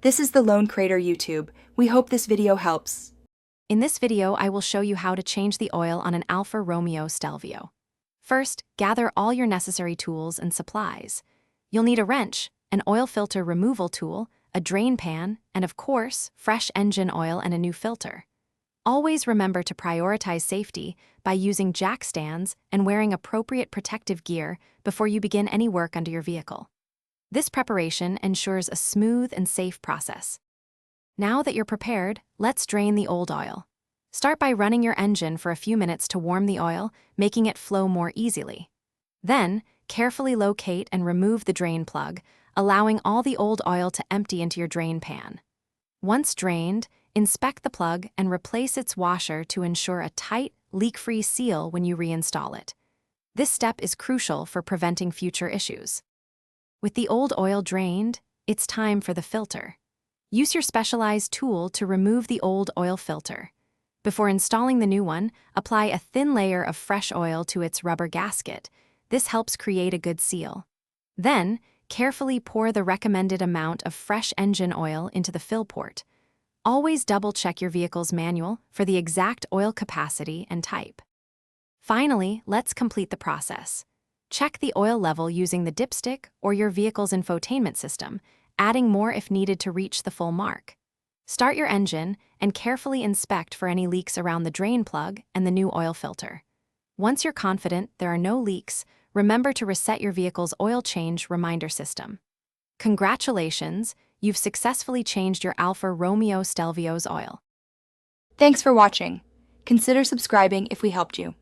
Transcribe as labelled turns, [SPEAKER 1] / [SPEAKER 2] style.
[SPEAKER 1] This is the Lone Crater YouTube. We hope this video helps.
[SPEAKER 2] In this video, I will show you how to change the oil on an Alfa Romeo Stelvio. First, gather all your necessary tools and supplies. You'll need a wrench, an oil filter removal tool, a drain pan, and of course, fresh engine oil and a new filter. Always remember to prioritize safety by using jack stands and wearing appropriate protective gear before you begin any work under your vehicle. This preparation ensures a smooth and safe process. Now that you're prepared, let's drain the old oil. Start by running your engine for a few minutes to warm the oil, making it flow more easily. Then, carefully locate and remove the drain plug, allowing all the old oil to empty into your drain pan. Once drained, inspect the plug and replace its washer to ensure a tight, leak-free seal when you reinstall it. This step is crucial for preventing future issues. With the old oil drained, it's time for the filter. Use your specialized tool to remove the old oil filter. Before installing the new one, apply a thin layer of fresh oil to its rubber gasket. This helps create a good seal. Then, carefully pour the recommended amount of fresh engine oil into the fill port. Always double-check your vehicle's manual for the exact oil capacity and type. Finally, let's complete the process. Check the oil level using the dipstick or your vehicle's infotainment system, adding more if needed to reach the full mark. Start your engine and carefully inspect for any leaks around the drain plug and the new oil filter. Once you're confident there are no leaks, remember to reset your vehicle's oil change reminder system. Congratulations, you've successfully changed your Alfa Romeo Stelvio's oil.
[SPEAKER 1] Thanks for watching. Consider subscribing if we helped you.